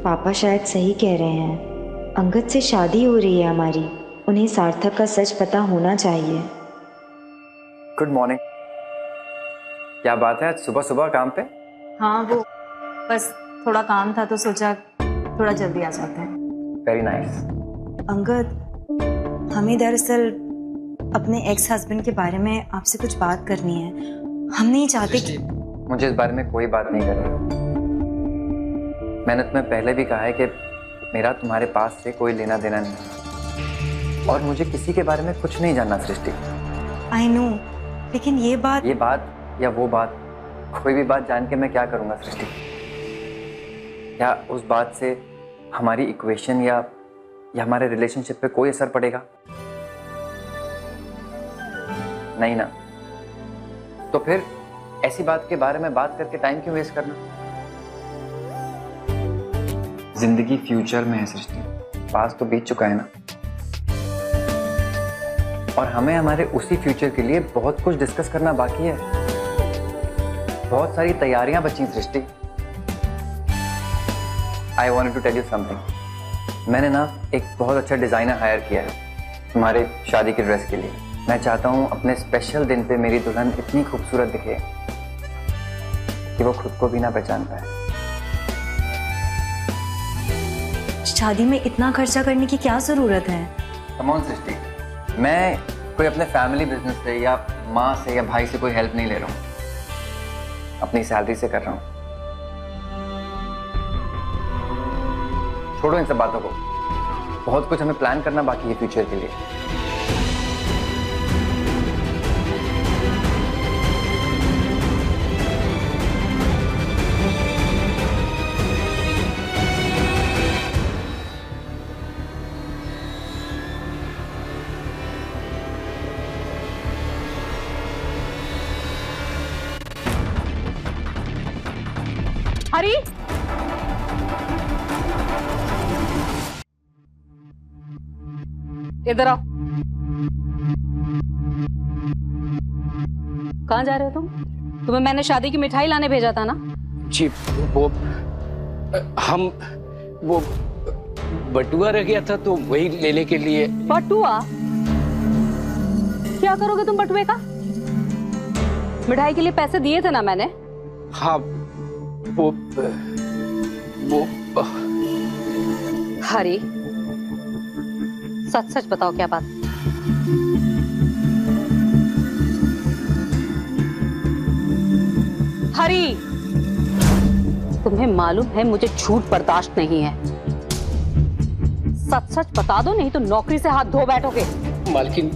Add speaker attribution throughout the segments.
Speaker 1: पापा शायद सही कह रहे हैं। अंगद से शादी हो रही है हमारी। उन्हें सार्थक का सच पता होना चाहिए।
Speaker 2: Good morning. क्या बात है, आज सुबह सुबह काम पे?
Speaker 3: हाँ, वो बस थोड़ा काम था तो सोचा थोड़ा जल्दी आ जाते हैं।
Speaker 2: Very nice.
Speaker 1: अंगद, हमें दरअसल अपने एक्स हस्बैंड के बारे में आपसे कुछ बात करनी है। हम नहीं चाहते कि...
Speaker 2: मुझे इस बारे में कोई बात नहीं करनी। मैंने तुम्हें पहले भी कहा है कि मेरा तुम्हारे पास से कोई लेना देना नहीं और मुझे किसी के बारे में कुछ नहीं जानना सृष्टि।
Speaker 1: आई नो, लेकिन ये बात
Speaker 2: या वो बात, कोई भी बात जान के मैं क्या करूंगा सृष्टि? क्या उस बात से हमारी इक्वेशन या हमारे रिलेशनशिप पे कोई असर पड़ेगा? नहीं ना। तो फिर ऐसी बात के बारे में बात करके टाइम क्यों वेस्ट करना? जिंदगी फ्यूचर में है सृष्टि, पास तो बीत चुका है ना। और हमें हमारे उसी फ्यूचर के लिए बहुत कुछ डिस्कस करना बाकी है। बहुत सारी तैयारियां बची Srishti. I wanted to tell you something. मैंने ना एक बहुत अच्छा डिजाइनर हायर किया है तुम्हारे शादी की ड्रेस के लिए। मैं चाहता हूं अपने स्पेशल दिन पे मेरी दुल्हन इतनी खूबसूरत दिखे कि वो खुद को भी ना पहचान पाए।
Speaker 1: शादी में इतना खर्चा करने की क्या जरूरत है?
Speaker 2: कम ऑन सृष्टि, मैं कोई अपने फैमिली बिजनेस से या माँ से या भाई से कोई हेल्प नहीं ले रहा हूँ, अपनी सैलरी से कर रहा हूँ। छोड़ो इन सब बातों को, बहुत कुछ हमें प्लान करना बाकी है फ्यूचर के लिए।
Speaker 3: हरी, इधर आओ। कहाँ जा रहे हो तुम? तुम्हें मैंने शादी की मिठाई लाने भेजा था ना?
Speaker 4: जी वो हम वो बटुआ रह गया था तो वही लेने के लिए।
Speaker 3: बटुआ? क्या करोगे तुम बटुए का? मिठाई के लिए पैसे दिए थे ना मैंने।
Speaker 4: हाँ वो
Speaker 3: हरी, सच सच बताओ क्या बात? हरी, तुम्हें मालूम है मुझे झूठ बर्दाश्त नहीं है। सच सच बता दो, नहीं तो नौकरी से हाथ धो बैठोगे।
Speaker 4: मालकिन,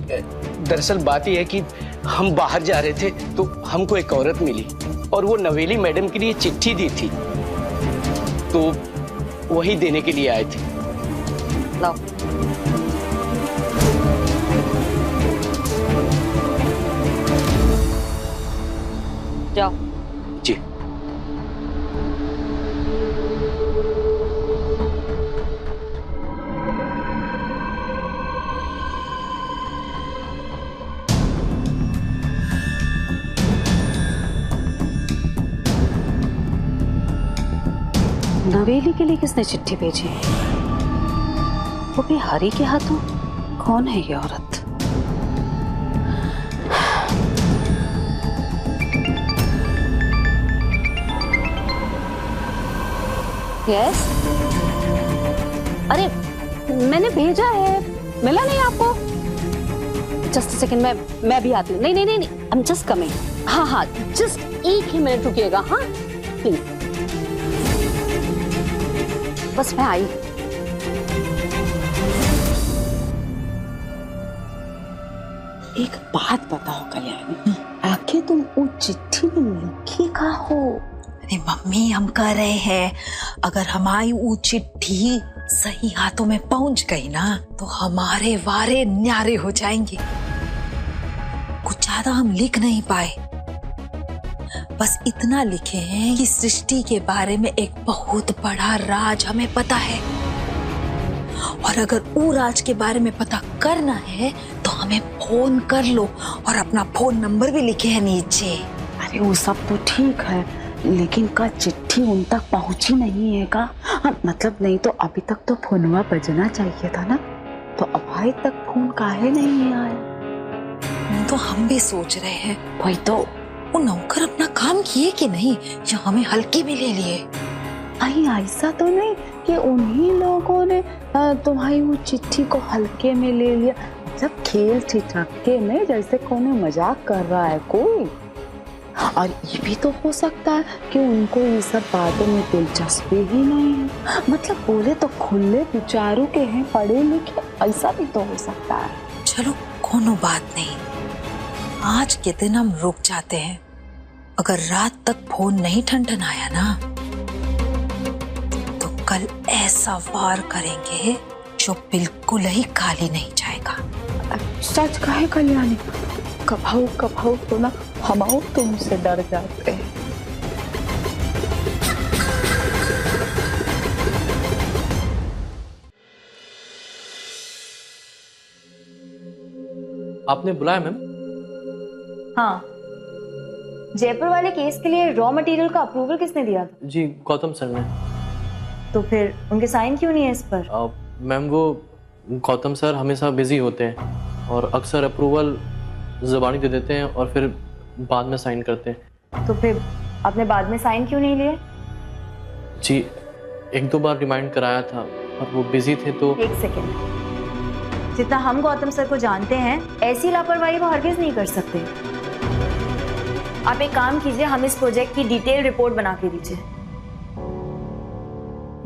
Speaker 4: दरअसल बात यह है कि हम बाहर जा रहे थे तो हमको एक औरत मिली और वो नवेली मैडम के लिए चिट्ठी दी थी तो वही देने के लिए आए थे।
Speaker 3: लाओ। जाओ।
Speaker 4: जी।
Speaker 3: नवेली के लिए किसने चिट्ठी भेजी? वो भी हरी के हाथों? कौन है ये औरत? यस, अरे मैंने भेजा है, मिला नहीं आपको? जस्ट सेकंड, मैं भी आती हूँ। नहीं नहीं नहीं नहीं, आई एम जस्ट कमिंग। हाँ हाँ, जस्ट एक ही मिनट रुकिएगा। हाँ प्लीज, बस मैं आई।
Speaker 5: एक बात बताओ कल्याणी, आखिर तुम वो चिट्ठी में लिखी का हो? अरे मम्मी, हम कह रहे हैं अगर हमारी वो चिट्ठी सही हाथों में पहुंच गई ना तो हमारे वारे न्यारे हो जाएंगे। कुछ ज्यादा हम लिख नहीं पाए, बस इतना लिखे हैं कि सृष्टि के बारे में एक बहुत बड़ा राज हमें पता है और अगर वो राज के बारे में पता करना है तो हमें फोन कर लो और अपना फोन नंबर भी लिखे हैं नीचे।
Speaker 6: अरे वो सब तो ठीक है,
Speaker 5: लेकिन का चिट्ठी उन तक पहुंची नहीं है का? हाँ, मतलब नहीं तो अभी तक तो फोनवा बजना चाहिए था ना, तो अभी तक फोन काहे नहीं आया?
Speaker 6: तो हम भी सोच रहे हैं
Speaker 5: वही तो।
Speaker 6: वो नौकर अपना काम किए कि नहीं, या हमें हल्के में ले लिए?
Speaker 5: अरे ऐसा तो नहीं कि उन्हीं लोगों ने तुम्हारी वो चिट्ठी को हल्के में ले लिया, मतलब खेल ठिठके में, जैसे कोने मजाक कर रहा है कोई। और ये भी तो हो सकता है कि उनको ये सब बातों में दिलचस्पी ही नहीं है, मतलब बोले तो खुले विचारों के हैं, पढ़े लिखे, ऐसा भी तो हो सकता है।
Speaker 6: चलो कोनो बात नहीं, आज के दिन हम रुक जाते हैं। अगर रात तक फोन नहीं ठंडन आया ना, तो कल ऐसा वार करेंगे जो बिल्कुल ही खाली नहीं जाएगा।
Speaker 5: सच कहे कल्याणी, कभाऊ तो ना हम तुमसे डर जाते हैं।
Speaker 7: आपने बुलाया मैम?
Speaker 1: हाँ, जयपुर वाले केस के लिए रॉ मटेरियल का अप्रूवल किसने दिया था?
Speaker 7: जी गौतम सर ने।
Speaker 1: तो फिर उनके साइन क्यों नहीं है इस पर?
Speaker 7: मैम वो गौतम सर हमेशा बिजी होते हैं और अक्सर अप्रूवल ज़बानी दे देते हैं और फिर बाद में साइन करते हैं।
Speaker 1: तो फिर आपने बाद में साइन क्यों नहीं लिए?
Speaker 7: जी एक दो बार रिमाइंड कराया था और वो बिजी थे तो।
Speaker 1: एक सेकेंड, जितना हम गौतम सर को जानते हैं, ऐसी लापरवाही वो हरगिज नहीं कर सकते। आप एक काम कीजिए, हम इस प्रोजेक्ट की डिटेल रिपोर्ट बना के दीजिए।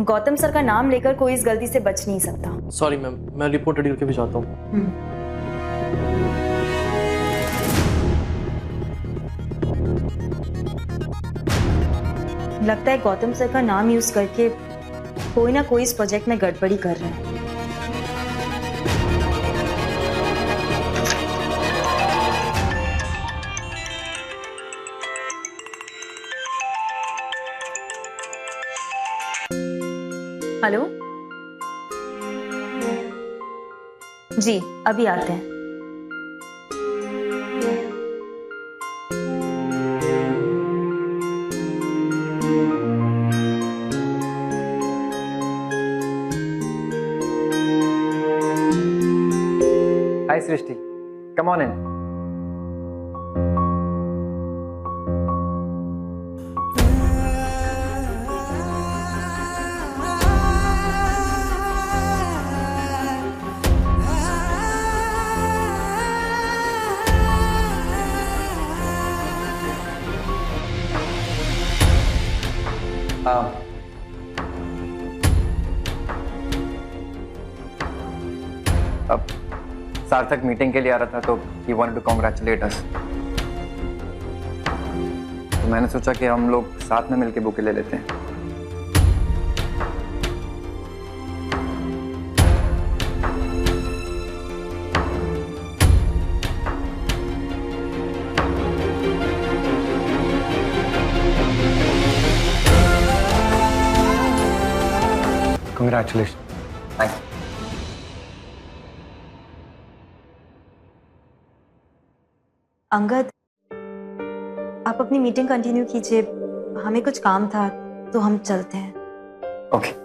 Speaker 1: गौतम सर का नाम लेकर कोई इस गलती से बच नहीं सकता।
Speaker 7: सॉरी मैम, मैं रिपोर्ट रेडी करके भिजवाता हूँ।
Speaker 1: लगता है गौतम सर का नाम यूज करके कोई ना कोई इस प्रोजेक्ट में गड़बड़ी कर रहा है। हेलो जी, अभी आते हैं।
Speaker 2: Hi Srishti, come on in. अब सार्थक मीटिंग के लिए आ रहा था तो he wanted to congratulate us. तो मैंने सोचा कि हम लोग साथ में मिलके बुके ले लेते हैं।
Speaker 8: Congratulations.
Speaker 2: Thanks.
Speaker 1: अंगद, आप अपनी मीटिंग कंटिन्यू कीजिए, हमें कुछ काम था तो हम चलते हैं।
Speaker 2: ओके।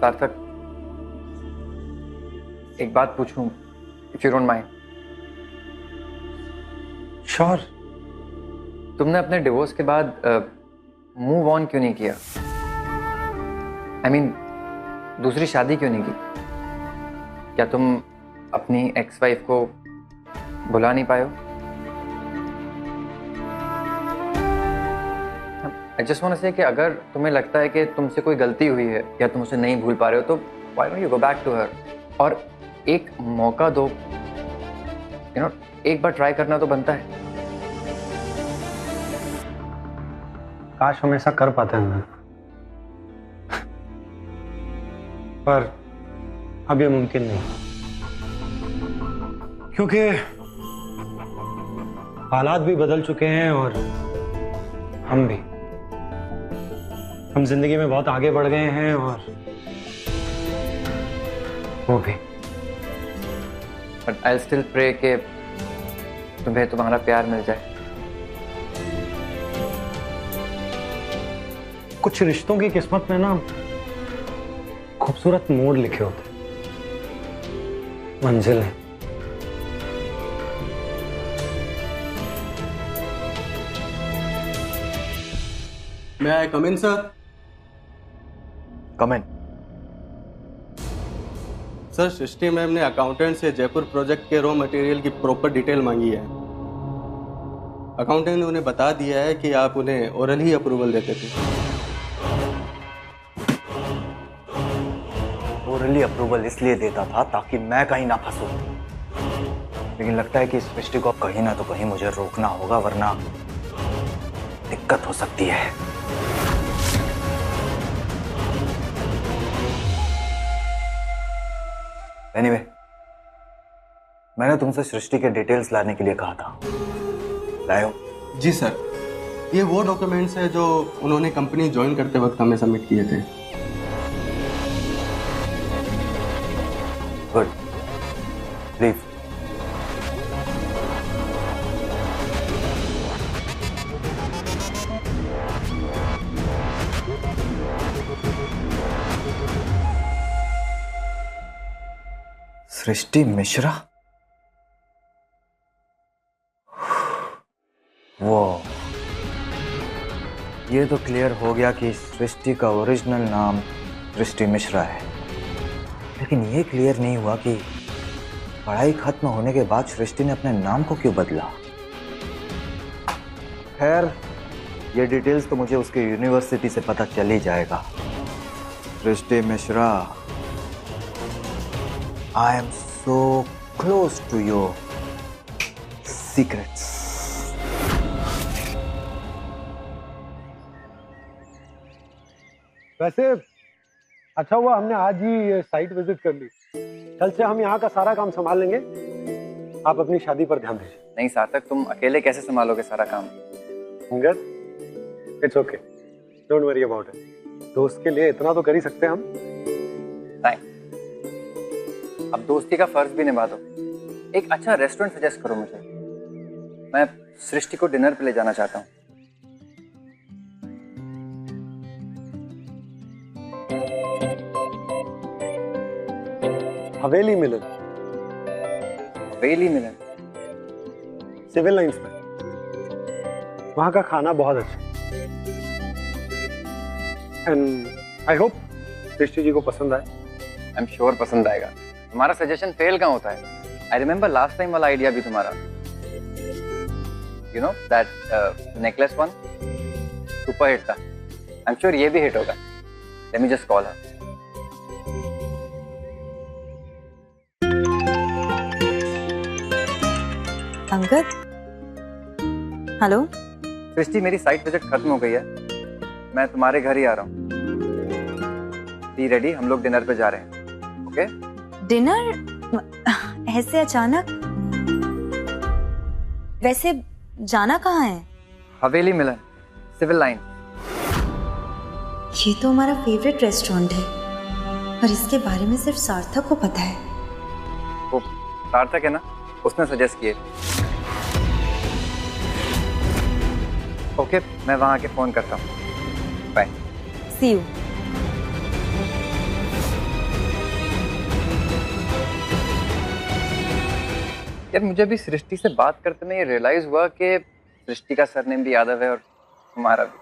Speaker 2: सार्थक, एक बात पूछूं, if you don't mind?
Speaker 8: Sure.
Speaker 2: तुमने अपने डिवोर्स के बाद मूव ऑन क्यों नहीं किया? I mean, दूसरी शादी क्यों नहीं की? क्या तुम अपनी एक्स वाइफ को भुला नहीं पाए हो? आई जस्ट वांट टू से कि अगर तुम्हें लगता है कि तुमसे कोई गलती हुई है या तुम उसे नहीं भूल पा रहे हो तो why don't you go back to her और एक मौका दो, यू नो, एक बार ट्राई करना तो बनता है।
Speaker 8: काश हम ऐसा कर पाते हैं, पर अब ये मुमकिन नहीं, क्योंकि हालात भी बदल चुके हैं और हम भी। हम जिंदगी में बहुत आगे बढ़ गए हैं और वो भी।
Speaker 2: बट आई स्टिल प्रे कि तुम्हें तुम्हारा प्यार मिल जाए।
Speaker 8: कुछ रिश्तों की किस्मत में ना खूबसूरत मोड़ लिखे होते, मंजिलें।
Speaker 9: May I come in, sir?
Speaker 7: Come in.
Speaker 9: Sir, Srishti ma'am ने अकाउंटेंट से जयपुर प्रोजेक्ट के रॉ मटेरियल की प्रॉपर डिटेल मांगी है। अकाउंटेंट ने उन्हें बता दिया है कि आप उन्हें ओरल ही अप्रूवल देते थे।
Speaker 10: ओरली अप्रूवल इसलिए देता था ताकि मैं कहीं ना फंसूं, लेकिन लगता है कि इस सृष्टि को कहीं ना तो कहीं मुझे रोकना होगा, वरना दिक्कत हो सकती है। एनीवे, मैंने तुमसे सृष्टि के डिटेल्स लाने के लिए कहा था, लाए हो?
Speaker 9: जी सर, ये वो डॉक्यूमेंट्स है जो उन्होंने कंपनी ज्वाइन करते वक्त हमें सबमिट किए थे।
Speaker 10: Good, leave. सृष्टि मिश्रा? वो ये तो क्लियर हो गया कि सृष्टि का ओरिजिनल नाम सृष्टि मिश्रा है, लेकिन ये क्लियर नहीं हुआ कि पढ़ाई खत्म होने के बाद सृष्टि ने अपने नाम को क्यों बदला। खैर, ये डिटेल्स तो मुझे उसके यूनिवर्सिटी से पता चल ही जाएगा। सृष्टि Mishra, I am so close to your secrets.
Speaker 8: वैसे अच्छा हुआ हमने आज ही साइट विजिट कर ली। कल से हम यहाँ का सारा काम संभाल लेंगे। आप अपनी शादी पर ध्यान दीजिए।
Speaker 2: नहीं सार्थक, तुम अकेले कैसे संभालोगे सारा काम?
Speaker 8: Angad, it's okay, don't worry about it. दोस्त के लिए इतना तो कर ही सकते हैं हम।
Speaker 2: थैंक्स। अब दोस्ती का फर्ज भी निभा दो। एक अच्छा रेस्टोरेंट सजेस्ट करो मुझे। मैं सृष्टि को डिनर पे ले जाना चाहता हूँ।
Speaker 8: हवेली मिलन।
Speaker 2: हवेली मिलन?
Speaker 8: सिविल लाइंस में। वहां का खाना बहुत अच्छा, and I hope Srishti ji को पसंद आए।
Speaker 2: आई एम श्योर पसंद आएगा। तुम्हारा सजेशन फेल कहाँ होता है? आई रिमेम्बर लास्ट टाइम वाला आइडिया भी तुम्हारा, you know that necklace one, super hit था। आई एम श्योर ये भी हिट होगा। Let me just call her.
Speaker 1: Angad, hello.
Speaker 2: Srishti, मेरी साइट विजिट खत्म हो गई है। मैं तुम्हारे घर ही आ रहा हूँ। बी रेडी, हम लोग डिनर पे जा रहे हैं। ओके?
Speaker 1: डिनर? ऐसे अचानक? वैसे जाना कहाँ है?
Speaker 2: हवेली मिलन, सिविल लाइन।
Speaker 1: ये तो हमारा फेवरेट रेस्टोरेंट है और इसके बारे में सिर्फ सार्थक को पता है।
Speaker 2: वो सार्थक है ना, उसने सजेस्ट किए। ओके, मैं वहां आके फोन करता हूँ। बाय।
Speaker 1: See you.
Speaker 2: यार, मुझे भी सृष्टि से बात करते में ये रियलाइज हुआ कि सृष्टि का सरनेम भी यादव है और हमारा भी।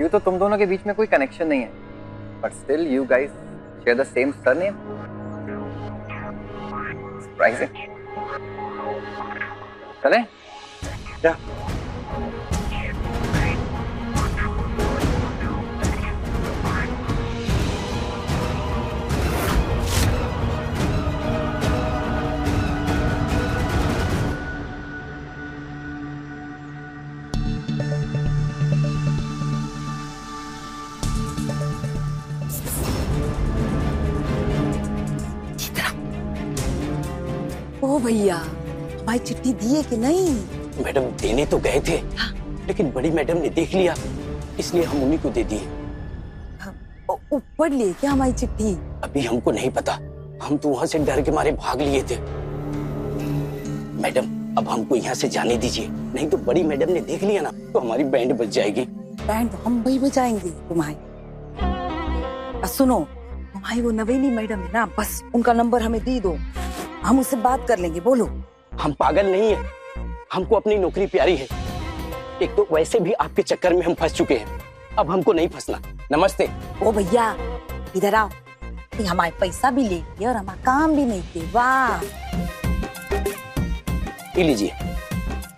Speaker 2: यूं तो तुम दोनों के बीच में कोई कनेक्शन नहीं है, but still you guys share the same surname. Surprising. चलें?
Speaker 8: क्या?
Speaker 5: ओ भैया, हमारी चिट्ठी दिए कि नहीं?
Speaker 4: मैडम देने तो गए थे, लेकिन बड़ी मैडम ने देख लिया, इसलिए हम उन्हीं को दे दिए।
Speaker 5: ऊपर लिए क्या हमारी चिट्ठी?
Speaker 4: अभी हमको नहीं पता, हम तो वहां से डर के मारे भाग लिए थे। मैडम अब हमको यहाँ से जाने दीजिए, नहीं तो बड़ी मैडम ने देख लिया ना तो हमारी बैंड बज जाएगी।
Speaker 5: बैंड तो हम वही बजाएंगे तुम्हारी। सुनो, तुम्हारी वो नवेली मैडम है ना, बस उनका नंबर हमें दे दो, हम उससे बात कर लेंगे। बोलो।
Speaker 4: हम पागल नहीं है, हमको अपनी नौकरी प्यारी है। एक तो वैसे भी आपके चक्कर में हम फंस चुके हैं, अब हमको नहीं फंसना। नमस्ते।
Speaker 5: ओ भैया इधर आओ, हमारे पैसा भी ले लिया और हमारा काम भी नहीं किया। वाह,
Speaker 4: ये लीजिए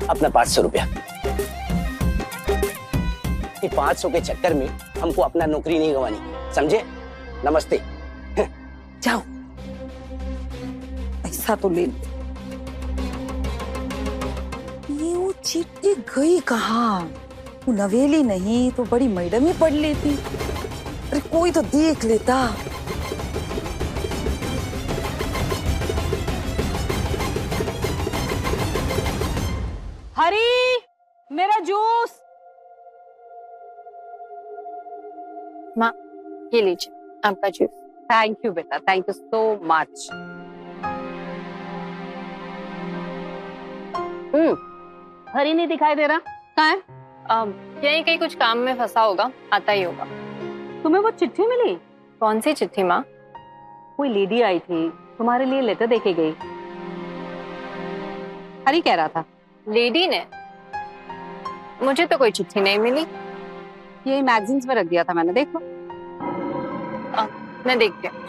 Speaker 4: अपना 500 रुपया। ये 500 के चक्कर में हमको अपना नौकरी नहीं गंवानी, समझे? नमस्ते।
Speaker 5: जाओ, पैसा तो ले लो। ये वो चिट्ठी गई कहाँ? वो नवेली नहीं तो बड़ी मैडम ही पढ़ लेती। अरे कोई तो देख लेता।
Speaker 3: हरी, मेरा जूस।
Speaker 1: माँ ये लीजिए आपका जूस।
Speaker 3: थैंक यू बेटा, थैंक यू सो मच। हरी नहीं दिखाई दे रहा, कहाँ है?
Speaker 1: यही कहीं कुछ काम में फंसा होगा, आता ही होगा।
Speaker 3: तुम्हें वो चिट्ठी मिली?
Speaker 1: कौन सी चिट्ठी माँ?
Speaker 3: कोई लेडी आई थी, तुम्हारे लिए लेटर देके गई। हरी कह रहा था।
Speaker 1: लेडी ने? मुझे तो कोई चिट्ठी नहीं मिली।
Speaker 3: ये मैगजीन्स में रख दिया था मैंने, देखो।
Speaker 1: मैं देखती हूँ।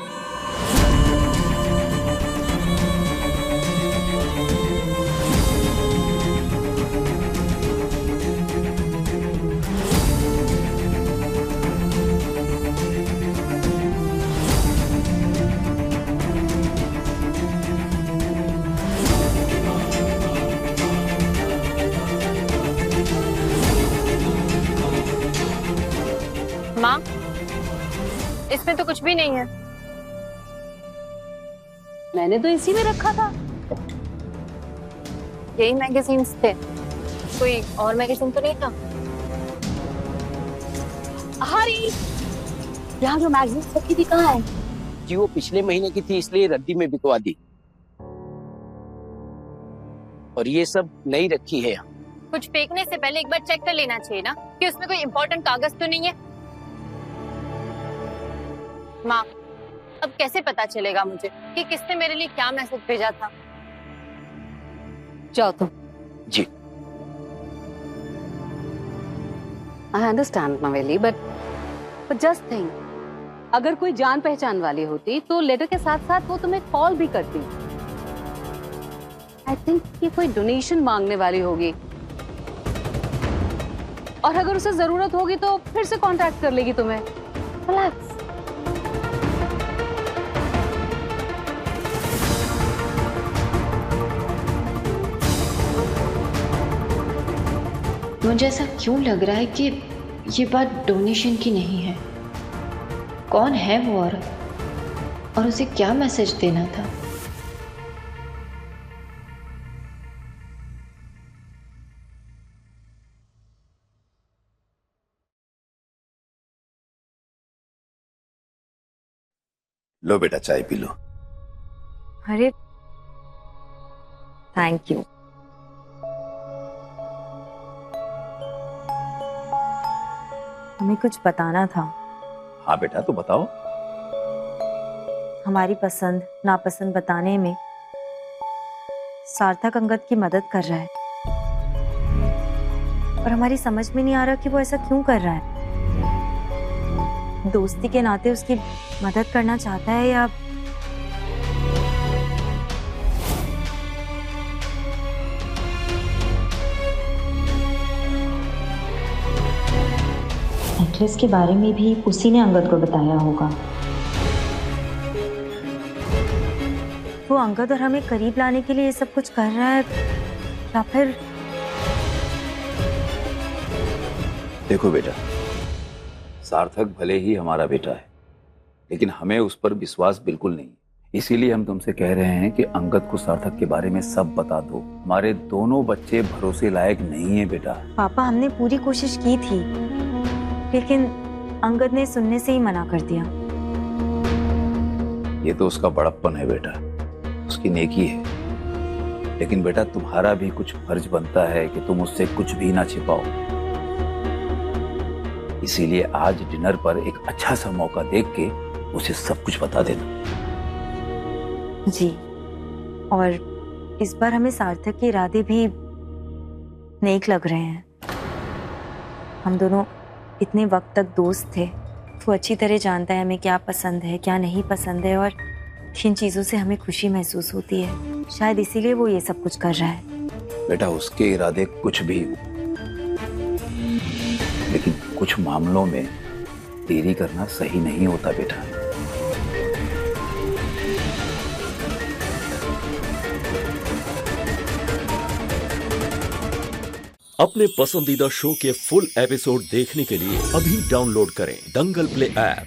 Speaker 1: माँ इसमें तो कुछ भी नहीं है।
Speaker 3: मैंने तो इसी में रखा था।
Speaker 1: यही मैगजीन्स थे, कोई और मैगजीन तो नहीं था?
Speaker 3: हरी, यहाँ जो मैगजीन्स रखी थी कहाँ है?
Speaker 4: जी वो पिछले महीने की थी, इसलिए रद्दी में बिकवा दी। और ये सब नई रखी है यहाँ।
Speaker 1: कुछ फेंकने से पहले एक बार चेक कर लेना चाहिए ना कि उसमें कोई इम्पोर्टेंट कागज तो नहीं है। माँ अब कैसे पता चलेगा मुझे कि किसने मेरे लिए क्या मैसेज भेजा था?
Speaker 3: जाओ तुम।
Speaker 4: जी।
Speaker 3: आई अंडरस्टैंड नवेली, बट जस्ट थिंक, अगर कोई जान पहचान वाली होती तो लेटर के साथ साथ वो तुम्हें कॉल भी करती। आई थिंक कि कोई डोनेशन मांगने वाली होगी, और अगर उसे जरूरत होगी तो फिर से कांटेक्ट कर लेगी तुम्हें। रिलैक्स।
Speaker 11: मुझे ऐसा क्यों लग रहा है कि ये बात डोनेशन की नहीं है? कौन है वो औरत और उसे क्या मैसेज देना था?
Speaker 12: लो बेटा चाय पी लो।
Speaker 1: अरे थैंक यू। हमें कुछ बताना था।
Speaker 12: हाँ बेटा तो बताओ।
Speaker 1: हमारी पसंद नापसंद बताने में सार्थक अंगद की मदद कर रहा है, और हमारी समझ में नहीं आ रहा कि वो ऐसा क्यों कर रहा है। दोस्ती के नाते उसकी मदद करना चाहता है या
Speaker 11: एड्रेस के बारे में भी उसी ने अंगद को बताया होगा।
Speaker 1: वो अंगद और हमें करीब लाने के लिए ये सब कुछ कर रहा है, या फिर?
Speaker 12: देखो बेटा, सार्थक भले ही हमारा बेटा है, लेकिन हमें उस पर विश्वास बिल्कुल नहीं। इसीलिए हम तुमसे कह रहे हैं कि अंगद को सार्थक के बारे में सब बता दो। हमारे दोनों बच्चे भरोसे लायक नहीं है बेटा।
Speaker 1: पापा हमने पूरी कोशिश की थी, लेकिन अंगद ने सुनने से ही मना कर दिया।
Speaker 12: ये तो उसका बड़प्पन है बेटा, उसकी नेकी है। लेकिन बेटा तुम्हारा भी कुछ फर्ज बनता है कि तुम उससे कुछ भी ना छिपाओ। इसीलिए आज डिनर पर एक अच्छा सा मौका देख के उसे सब कुछ बता देना।
Speaker 1: जी, और इस बार हमें सार्थक के इरादे भी नेक लग रहे हैं। हम दोनों इतने वक्त तक दोस्त थे, वो अच्छी तरह जानता है हमें क्या पसंद है क्या नहीं पसंद है, और इन चीज़ों से हमें खुशी महसूस होती है। शायद इसीलिए वो ये सब कुछ कर रहा है।
Speaker 12: बेटा उसके इरादे कुछ भी, लेकिन कुछ मामलों में देरी करना सही नहीं होता बेटा।
Speaker 13: अपने पसंदीदा शो के फुल एपिसोड देखने के लिए अभी डाउनलोड करें दंगल प्ले ऐप।